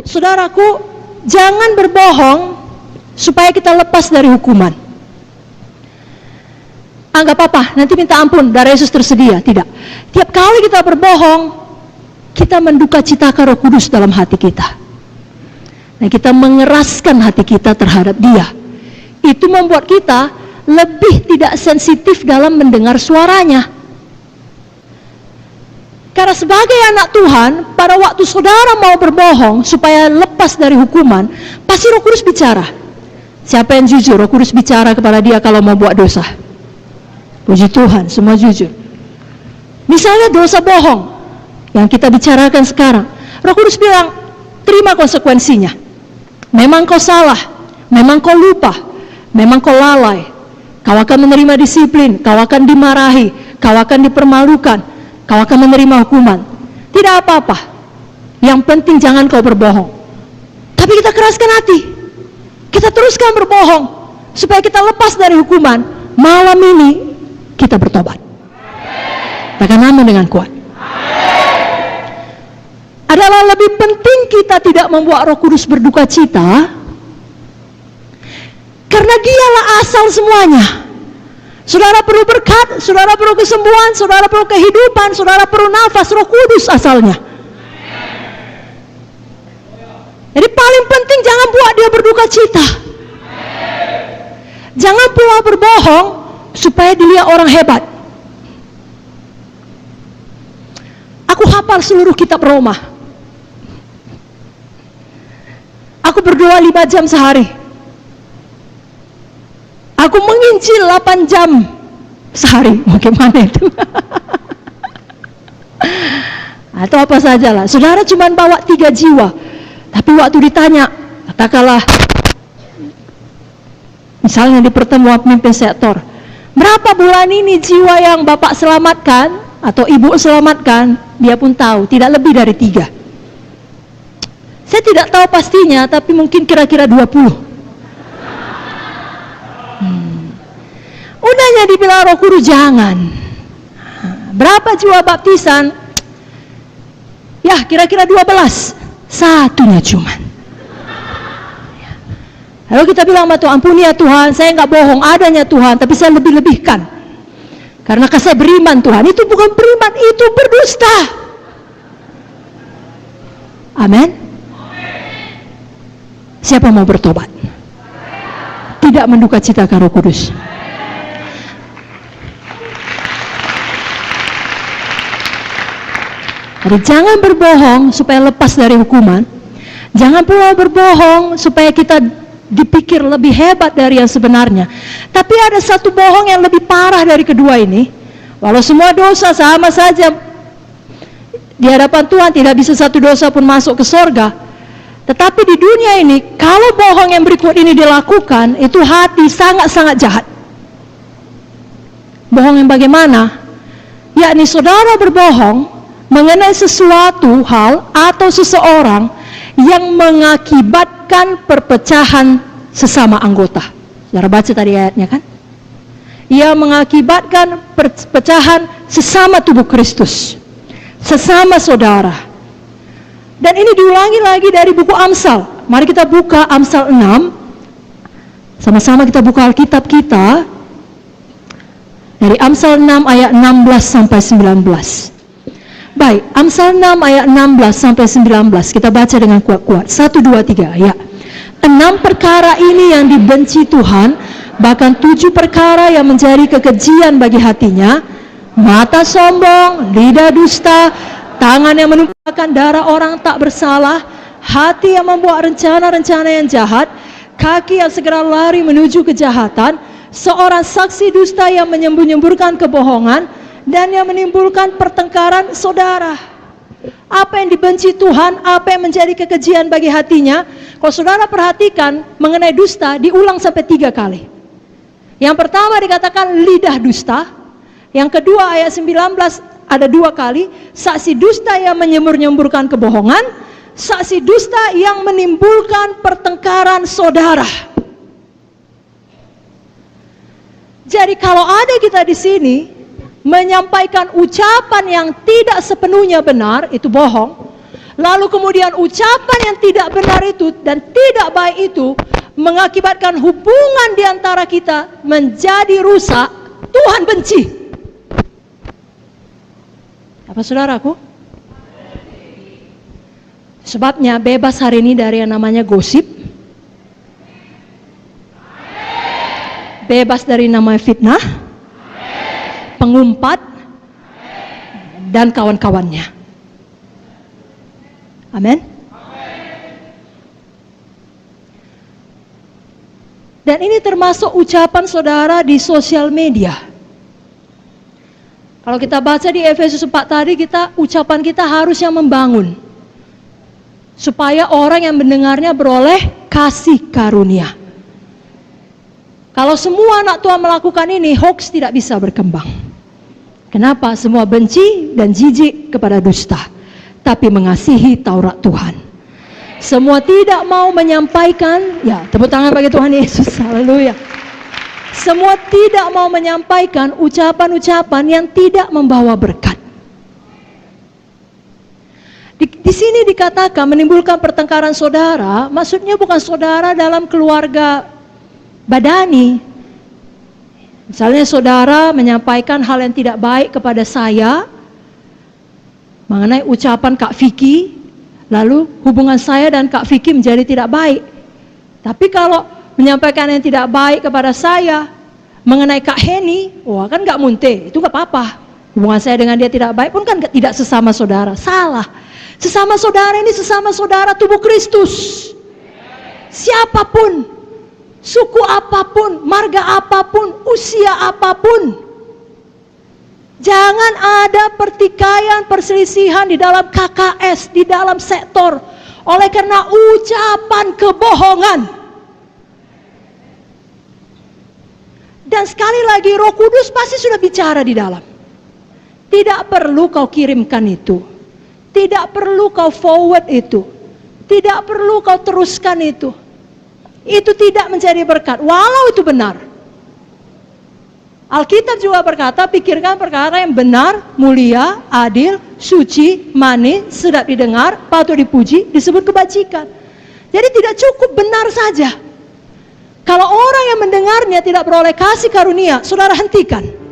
Saudaraku, jangan berbohong supaya kita lepas dari hukuman. Gak apa-apa, nanti minta ampun, darah Yesus tersedia. Tidak. Tiap kali kita berbohong, kita menduka citakan Roh Kudus dalam hati kita. Nah, kita mengeraskan hati kita terhadap Dia. Itu membuat kita lebih tidak sensitif dalam mendengar suaranya. Karena sebagai anak Tuhan, pada waktu saudara mau berbohong supaya lepas dari hukuman, pasti Roh Kudus bicara. Siapa yang jujur? Roh Kudus bicara kepada dia kalau mau buat dosa. Puji Tuhan, semua jujur. Misalnya dosa bohong yang kita bicarakan sekarang, Roh Kudus bilang, terima konsekuensinya. Memang kau salah, memang kau lupa, memang kau lalai. Kau akan menerima disiplin, kau akan dimarahi, kau akan dipermalukan, kau akan menerima hukuman. Tidak apa-apa. Yang penting jangan kau berbohong. Tapi kita keraskan hati. Kita teruskan berbohong supaya kita lepas dari hukuman. Malam ini kita bertobat. Katakan amin dengan kuat. Adalah lebih penting kita tidak membuat Roh Kudus berduka cita, karena Dialah asal semuanya. Saudara perlu berkat, saudara perlu kesembuhan, saudara perlu kehidupan, saudara perlu nafas, Roh Kudus asalnya. Jadi paling penting jangan buat dia berduka cita. Jangan pula berbohong supaya dilihat orang hebat. Aku hafal seluruh kitab Roma. Aku berdoa 5 jam sehari. Aku menginjil 8 jam sehari. Bagaimana itu? Atau apa sajalah. Saudara cuma bawa 3 jiwa. Tapi waktu ditanya, katakanlah, misalnya di pertemuan pemimpin sektor, berapa bulan ini jiwa yang Bapak selamatkan atau Ibu selamatkan? Dia pun tahu, tidak lebih dari 3. Saya tidak tahu pastinya, tapi mungkin kira-kira 20. Udahnya dibilang Roh Kudus jangan. Berapa jiwa baptisan? Ya kira-kira 12. Satunya cuman. Lalu kita bilang sama Tuhan, ampuni ya Tuhan, saya nggak bohong, adanya Tuhan, tapi saya lebih-lebihkan. Karena saya beriman Tuhan, itu bukan beriman, itu berdusta. Amin. Siapa mau bertobat? Tidak menduka citakan Roh Kudus. Jadi jangan berbohong supaya lepas dari hukuman. Jangan pula berbohong supaya kita dipikir lebih hebat dari yang sebenarnya. Tapi ada satu bohong yang lebih parah dari kedua ini. Walau semua dosa sama saja di hadapan Tuhan, tidak bisa satu dosa pun masuk ke sorga. Tetapi di dunia ini, kalau bohong yang berikut ini dilakukan, itu hati sangat-sangat jahat. Bohong yang bagaimana? Yakni saudara berbohong mengenai sesuatu hal atau seseorang yang mengakibatkan perpecahan sesama anggota. Saudara baca tadi ayatnya kan? Ia mengakibatkan perpecahan sesama tubuh Kristus, sesama saudara. Dan ini diulangi lagi dari buku Amsal. Mari kita buka Amsal 6. Sama-sama kita buka Alkitab kita. Dari Amsal 6 ayat 16 sampai 19. Baik, Amsal 6 ayat 16 sampai 19. Kita baca dengan kuat-kuat. 1, 2, 3 ya. 6 perkara ini yang dibenci Tuhan, bahkan 7 perkara yang menjadi kekejian bagi hatinya: mata sombong, lidah dusta, tangan yang menumpahkan darah orang tak bersalah, hati yang membuat rencana-rencana yang jahat, kaki yang segera lari menuju kejahatan, seorang saksi dusta yang menyembur-nyemburkan kebohongan, dan yang menimbulkan pertengkaran saudara. Apa yang dibenci Tuhan, apa yang menjadi kekejian bagi hatinya? Kalau saudara perhatikan mengenai dusta, diulang sampai 3 kali. Yang pertama dikatakan lidah dusta. Yang kedua ayat 19 ada 2 kali, saksi dusta yang menyembur-nyemburkan kebohongan, saksi dusta yang menimbulkan pertengkaran saudara. Jadi kalau ada kita di sini menyampaikan ucapan yang tidak sepenuhnya benar, itu bohong. Lalu kemudian ucapan yang tidak benar itu dan tidak baik itu mengakibatkan hubungan di antara kita menjadi rusak. Tuhan benci. Apa saudaraku? Sebabnya bebas hari ini dari yang namanya gosip. Bebas dari namanya fitnah, pengumpat, dan kawan-kawannya. Amin. Dan ini termasuk ucapan saudara di sosial media. Kalau kita baca di Efesus 4 tadi, ucapan kita harus yang membangun. Supaya orang yang mendengarnya beroleh kasih karunia. Kalau semua anak Tuhan melakukan ini, hoax tidak bisa berkembang. Kenapa? Semua benci dan jijik kepada dusta, tapi mengasihi Taurat Tuhan. Semua tidak mau menyampaikan, ya tepuk tangan bagi Tuhan Yesus, haleluya. Semua tidak mau menyampaikan ucapan-ucapan yang tidak membawa berkat. Di sini dikatakan menimbulkan pertengkaran saudara, maksudnya bukan saudara dalam keluarga badani. Misalnya saudara menyampaikan hal yang tidak baik kepada saya mengenai ucapan Kak Vicky, lalu hubungan saya dan Kak Vicky menjadi tidak baik. Tapi kalau menyampaikan yang tidak baik kepada saya mengenai Kak Heni, wah kan gak munte, itu gak apa-apa. Hubungan saya dengan dia tidak baik pun kan tidak sesama saudara. Salah. Sesama saudara ini sesama saudara tubuh Kristus. Siapapun, suku apapun, marga apapun, usia apapun, jangan ada pertikaian, perselisihan di dalam KKS, di dalam sektor, oleh karena ucapan kebohongan. Dan sekali lagi Roh Kudus pasti sudah bicara di dalam. Tidak perlu kau kirimkan itu. Tidak perlu kau forward itu. Tidak perlu kau teruskan itu. Itu tidak menjadi berkat, walau itu benar. Alkitab juga berkata, pikirkan perkara yang benar, mulia, adil, suci, manis, sedap didengar, patut dipuji, disebut kebajikan. Jadi tidak cukup benar saja. Kalau orang yang mendengarnya tidak beroleh kasih karunia, saudara hentikan.